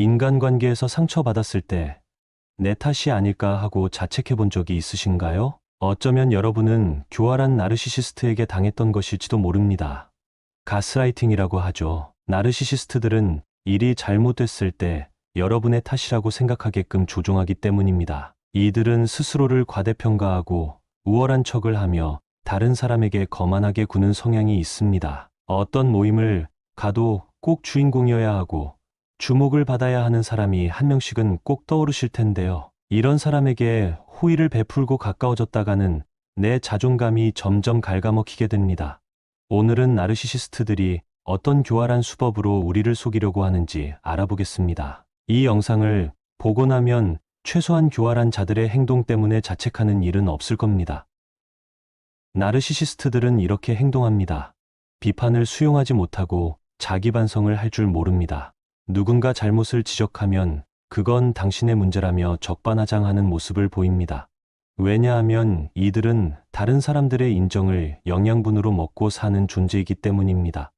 인간관계에서 상처받았을 때 내 탓이 아닐까 하고 자책해 본 적이 있으신가요? 어쩌면 여러분은 교활한 나르시시스트에게 당했던 것일지도 모릅니다. 가스라이팅이라고 하죠. 나르시시스트들은 일이 잘못됐을 때 여러분의 탓이라고 생각하게끔 조종하기 때문입니다. 이들은 스스로를 과대평가하고 우월한 척을 하며 다른 사람에게 거만하게 구는 성향이 있습니다. 어떤 모임을 가도 꼭 주인공이어야 하고 주목을 받아야 하는 사람이 한 명씩은 꼭 떠오르실 텐데요. 이런 사람에게 호의를 베풀고 가까워졌다가는 내 자존감이 점점 갉아먹히게 됩니다. 오늘은 나르시시스트들이 어떤 교활한 수법으로 우리를 속이려고 하는지 알아보겠습니다. 이 영상을 보고 나면 최소한 교활한 자들의 행동 때문에 자책하는 일은 없을 겁니다. 나르시시스트들은 이렇게 행동합니다. 비판을 수용하지 못하고 자기 반성을 할 줄 모릅니다. 누군가 잘못을 지적하면 그건 당신의 문제라며 적반하장하는 모습을 보입니다. 왜냐하면 이들은 다른 사람들의 인정을 영양분으로 먹고 사는 존재이기 때문입니다.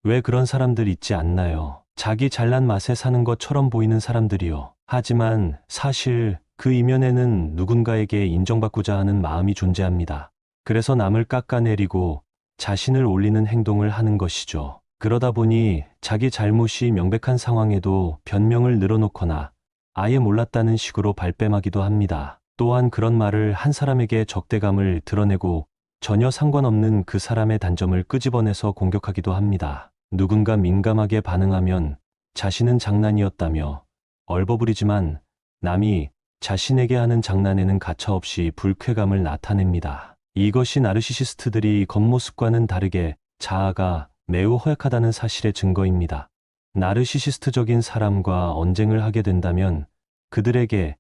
왜 그런 사람들 있지 않나요? 자기 잘난 맛에 사는 것처럼 보이는 사람들이요. 하지만 사실 그 이면에는 누군가에게 인정받고자 하는 마음이 존재합니다. 그래서 남을 깎아내리고 자신을 올리는 행동을 하는 것이죠. 그러다 보니 자기 잘못이 명백한 상황에도 변명을 늘어놓거나 아예 몰랐다는 식으로 발뺌하기도 합니다. 또한 그런 말을 한 사람에게 적대감을 드러내고 전혀 상관없는 그 사람의 단점을 끄집어내서 공격하기도 합니다. 누군가 민감하게 반응하면 자신은 장난이었다며 얼버무리지만 남이 자신에게 하는 장난에는 가차없이 불쾌감을 나타냅니다. 이것이 나르시시스트들이 겉모습과는 다르게 자아가 매우 허약하다는 사실의 증거입니다. 나르시시스트적인 사람과 언쟁을 하게 된다면 그들에게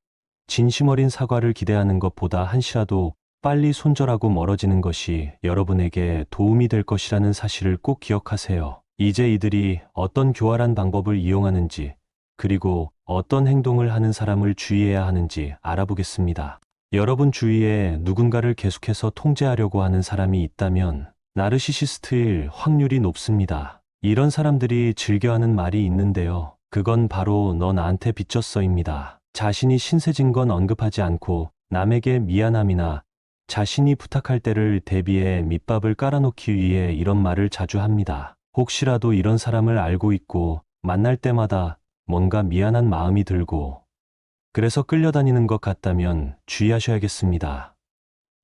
진심 어린 사과를 기대하는 것보다 한시라도 빨리 손절하고 멀어지는 것이 여러분에게 도움이 될 것이라는 사실을 꼭 기억하세요. 이제 이들이 어떤 교활한 방법을 이용하는지 그리고 어떤 행동을 하는 사람을 주의해야 하는지 알아보겠습니다. 여러분 주위에 누군가를 계속해서 통제하려고 하는 사람이 있다면 나르시시스트일 확률이 높습니다. 이런 사람들이 즐겨하는 말이 있는데요. 그건 바로 너 나한테 빚졌어입니다. 자신이 신세진 건 언급하지 않고 남에게 미안함이나 자신이 부탁할 때를 대비해 밑밥을 깔아놓기 위해 이런 말을 자주 합니다. 혹시라도 이런 사람을 알고 있고 만날 때마다 뭔가 미안한 마음이 들고 그래서 끌려다니는 것 같다면 주의하셔야겠습니다.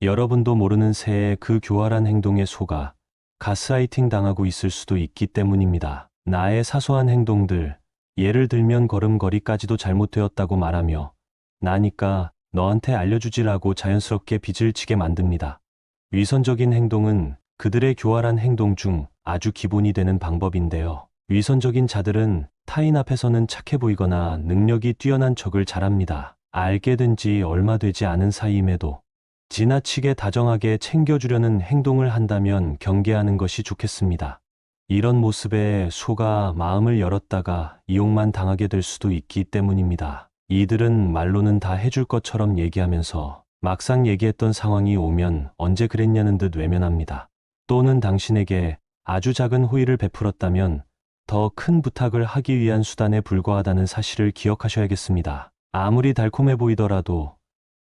여러분도 모르는 새에 그 교활한 행동에 속아 가스라이팅 당하고 있을 수도 있기 때문입니다. 나의 사소한 행동들, 예를 들면 걸음걸이까지도 잘못되었다고 말하며 나니까 너한테 알려주지라고 자연스럽게 빚을 지게 만듭니다. 위선적인 행동은 그들의 교활한 행동 중 아주 기본이 되는 방법인데요. 위선적인 자들은 타인 앞에서는 착해 보이거나 능력이 뛰어난 척을 잘합니다. 알게 된 지 얼마 되지 않은 사이임에도 지나치게 다정하게 챙겨주려는 행동을 한다면 경계하는 것이 좋겠습니다. 이런 모습에 속아 마음을 열었다가 이용만 당하게 될 수도 있기 때문입니다. 이들은 말로는 다 해줄 것처럼 얘기하면서 막상 얘기했던 상황이 오면 언제 그랬냐는 듯 외면합니다. 또는 당신에게 아주 작은 호의를 베풀었다면 더 큰 부탁을 하기 위한 수단에 불과하다는 사실을 기억하셔야겠습니다. 아무리 달콤해 보이더라도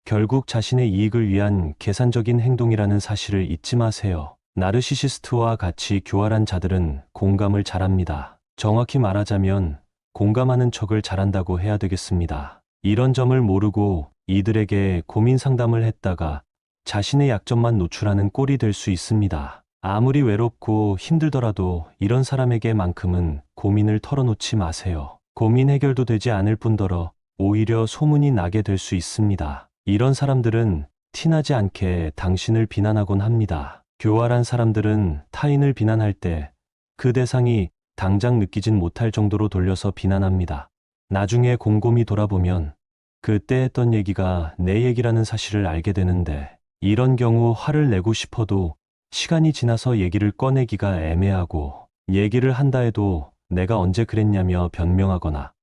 결국 자신의 이익을 위한 계산적인 행동이라는 사실을 잊지 마세요. 나르시시스트와 같이 교활한 자들은 공감을 잘합니다. 정확히 말하자면 공감하는 척을 잘한다고 해야 되겠습니다. 이런 점을 모르고 이들에게 고민 상담을 했다가 자신의 약점만 노출하는 꼴이 될 수 있습니다. 아무리 외롭고 힘들더라도 이런 사람에게만큼은 고민을 털어놓지 마세요. 고민 해결도 되지 않을 뿐더러 오히려 소문이 나게 될 수 있습니다. 이런 사람들은 티나지 않게 당신을 비난하곤 합니다. 교활한 사람들은 타인을 비난할 때 그 대상이 당장 느끼진 못할 정도로 돌려서 비난합니다. 나중에 곰곰이 돌아보면 그때 했던 얘기가 내 얘기라는 사실을 알게 되는데 이런 경우 화를 내고 싶어도 시간이 지나서 얘기를 꺼내기가 애매하고 얘기를 한다 해도 내가 언제 그랬냐며 변명하거나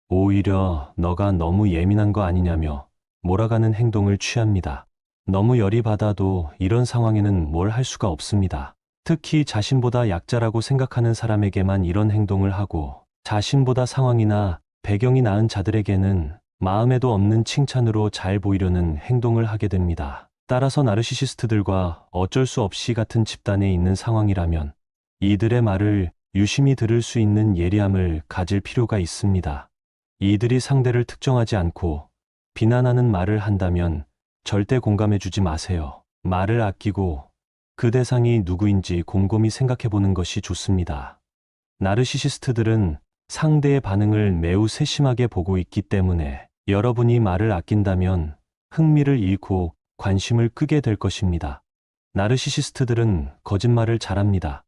오히려 너가 너무 예민한 거 아니냐며 몰아가는 행동을 취합니다. 너무 열이 받아도 이런 상황에는 뭘 할 수가 없습니다. 특히 자신보다 약자라고 생각하는 사람에게만 이런 행동을 하고 자신보다 상황이나 배경이 나은 자들에게는 마음에도 없는 칭찬으로 잘 보이려는 행동을 하게 됩니다. 따라서 나르시시스트들과 어쩔 수 없이 같은 집단에 있는 상황이라면 이들의 말을 유심히 들을 수 있는 예리함을 가질 필요가 있습니다. 이들이 상대를 특정하지 않고 비난하는 말을 한다면 절대 공감해주지 마세요. 말을 아끼고 그 대상이 누구인지 곰곰이 생각해보는 것이 좋습니다. 나르시시스트들은 상대의 반응을 매우 세심하게 보고 있기 때문에 여러분이 말을 아낀다면 흥미를 잃고 관심을 끄게 될 것입니다. 나르시시스트들은 거짓말을 잘합니다.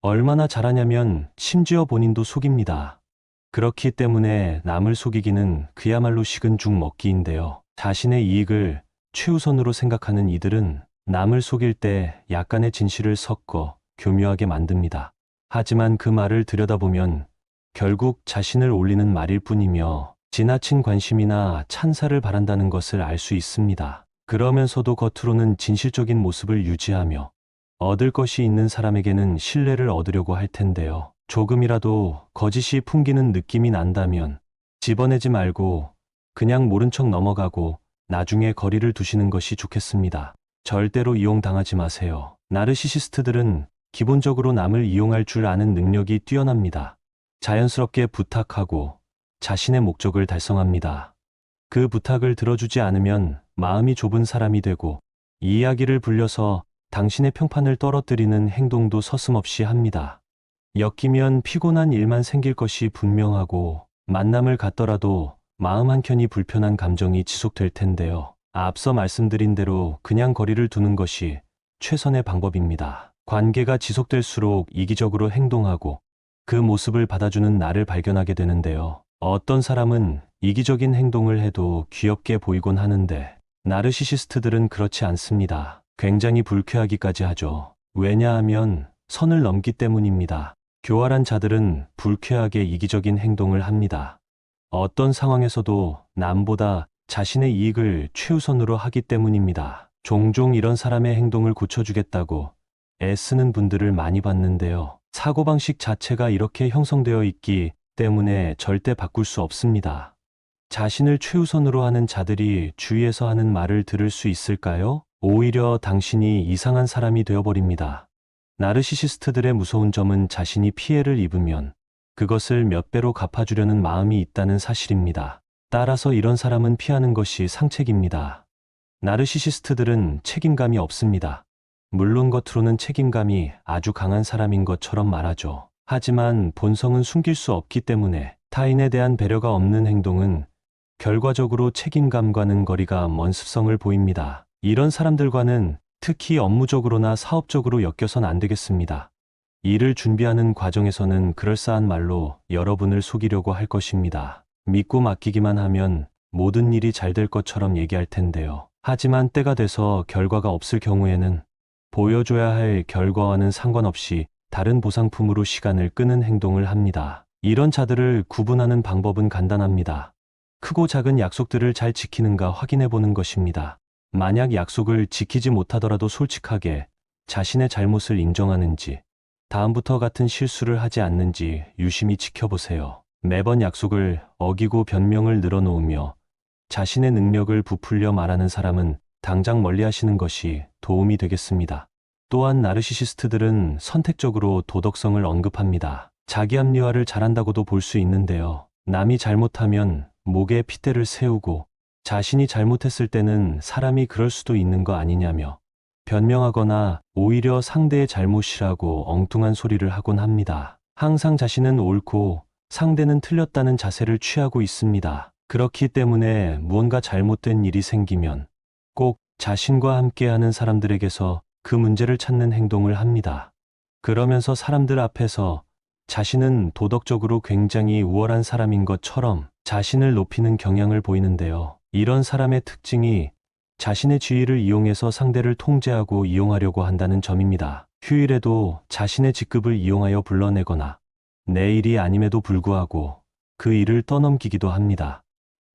얼마나 잘하냐면 심지어 본인도 속입니다. 그렇기 때문에 남을 속이기는 그야말로 식은 죽 먹기인데요. 자신의 이익을 최우선으로 생각하는 이들은 남을 속일 때 약간의 진실을 섞어 교묘하게 만듭니다. 하지만 그 말을 들여다보면 결국 자신을 올리는 말일 뿐이며 지나친 관심이나 찬사를 바란다는 것을 알 수 있습니다. 그러면서도 겉으로는 진실적인 모습을 유지하며 얻을 것이 있는 사람에게는 신뢰를 얻으려고 할 텐데요. 조금이라도 거짓이 풍기는 느낌이 난다면 집어내지 말고 그냥 모른 척 넘어가고 나중에 거리를 두시는 것이 좋겠습니다. 절대로 이용당하지 마세요. 나르시시스트들은 기본적으로 남을 이용할 줄 아는 능력이 뛰어납니다. 자연스럽게 부탁하고 자신의 목적을 달성합니다. 그 부탁을 들어주지 않으면 마음이 좁은 사람이 되고 이야기를 불려서 당신의 평판을 떨어뜨리는 행동도 서슴없이 합니다. 엮이면 피곤한 일만 생길 것이 분명하고 만남을 갖더라도 마음 한켠이 불편한 감정이 지속될 텐데요. 앞서 말씀드린 대로 그냥 거리를 두는 것이 최선의 방법입니다. 관계가 지속될수록 이기적으로 행동하고 그 모습을 받아주는 나를 발견하게 되는데요. 어떤 사람은 이기적인 행동을 해도 귀엽게 보이곤 하는데 나르시시스트들은 그렇지 않습니다. 굉장히 불쾌하기까지 하죠. 왜냐하면 선을 넘기 때문입니다. 교활한 자들은 불쾌하게 이기적인 행동을 합니다. 어떤 상황에서도 남보다 자신의 이익을 최우선으로 하기 때문입니다. 종종 이런 사람의 행동을 고쳐주겠다고 애쓰는 분들을 많이 봤는데요. 사고방식 자체가 이렇게 형성되어 있기 때문에 절대 바꿀 수 없습니다. 자신을 최우선으로 하는 자들이 주위에서 하는 말을 들을 수 있을까요? 오히려 당신이 이상한 사람이 되어버립니다. 나르시시스트들의 무서운 점은 자신이 피해를 입으면 그것을 몇 배로 갚아주려는 마음이 있다는 사실입니다. 따라서 이런 사람은 피하는 것이 상책입니다. 나르시시스트들은 책임감이 없습니다. 물론 겉으로는 책임감이 아주 강한 사람인 것처럼 말하죠. 하지만 본성은 숨길 수 없기 때문에 타인에 대한 배려가 없는 행동은 결과적으로 책임감과는 거리가 먼 습성을 보입니다. 이런 사람들과는 특히 업무적으로나 사업적으로 엮여선 안 되겠습니다. 일을 준비하는 과정에서는 그럴싸한 말로 여러분을 속이려고 할 것입니다. 믿고 맡기기만 하면 모든 일이 잘 될 것처럼 얘기할 텐데요. 하지만 때가 돼서 결과가 없을 경우에는 보여줘야 할 결과와는 상관없이 다른 보상품으로 시간을 끄는 행동을 합니다. 이런 자들을 구분하는 방법은 간단합니다. 크고 작은 약속들을 잘 지키는가 확인해 보는 것입니다. 만약 약속을 지키지 못하더라도 솔직하게 자신의 잘못을 인정하는지, 다음부터 같은 실수를 하지 않는지 유심히 지켜보세요. 매번 약속을 어기고 변명을 늘어놓으며 자신의 능력을 부풀려 말하는 사람은 당장 멀리하시는 것이 도움이 되겠습니다. 또한 나르시시스트들은 선택적으로 도덕성을 언급합니다. 자기 합리화를 잘한다고도 볼 수 있는데요. 남이 잘못하면 목에 핏대를 세우고 자신이 잘못했을 때는 사람이 그럴 수도 있는 거 아니냐며 변명하거나 오히려 상대의 잘못이라고 엉뚱한 소리를 하곤 합니다. 항상 자신은 옳고 상대는 틀렸다는 자세를 취하고 있습니다. 그렇기 때문에 무언가 잘못된 일이 생기면 꼭 자신과 함께하는 사람들에게서 그 문제를 찾는 행동을 합니다. 그러면서 사람들 앞에서 자신은 도덕적으로 굉장히 우월한 사람인 것처럼 자신을 높이는 경향을 보이는데요. 이런 사람의 특징이 자신의 지위를 이용해서 상대를 통제하고 이용하려고 한다는 점입니다. 휴일에도 자신의 직급을 이용하여 불러내거나 내 일이 아님에도 불구하고 그 일을 떠넘기기도 합니다.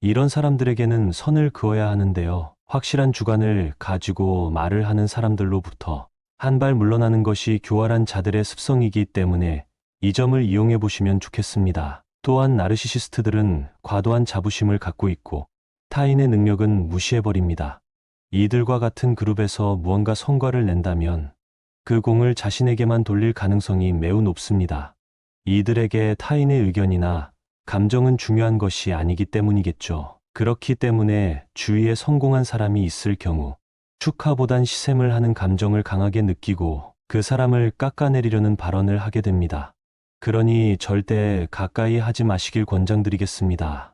이런 사람들에게는 선을 그어야 하는데요. 확실한 주관을 가지고 말을 하는 사람들로부터 한 발 물러나는 것이 교활한 자들의 습성이기 때문에 이 점을 이용해 보시면 좋겠습니다. 또한 나르시시스트들은 과도한 자부심을 갖고 있고 타인의 능력은 무시해버립니다. 이들과 같은 그룹에서 무언가 성과를 낸다면 그 공을 자신에게만 돌릴 가능성이 매우 높습니다. 이들에게 타인의 의견이나 감정은 중요한 것이 아니기 때문이겠죠. 그렇기 때문에 주위에 성공한 사람이 있을 경우 축하보단 시샘을 하는 감정을 강하게 느끼고 그 사람을 깎아내리려는 발언을 하게 됩니다. 그러니 절대 가까이 하지 마시길 권장드리겠습니다.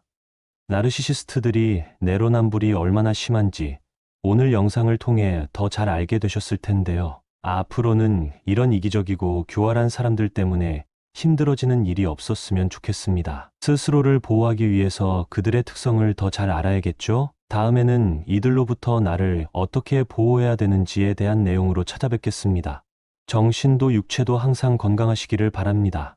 나르시시스트들이 내로남불이 얼마나 심한지 오늘 영상을 통해 더 잘 알게 되셨을 텐데요. 앞으로는 이런 이기적이고 교활한 사람들 때문에 힘들어지는 일이 없었으면 좋겠습니다. 스스로를 보호하기 위해서 그들의 특성을 더 잘 알아야겠죠? 다음에는 이들로부터 나를 어떻게 보호해야 되는지에 대한 내용으로 찾아뵙겠습니다. 정신도 육체도 항상 건강하시기를 바랍니다.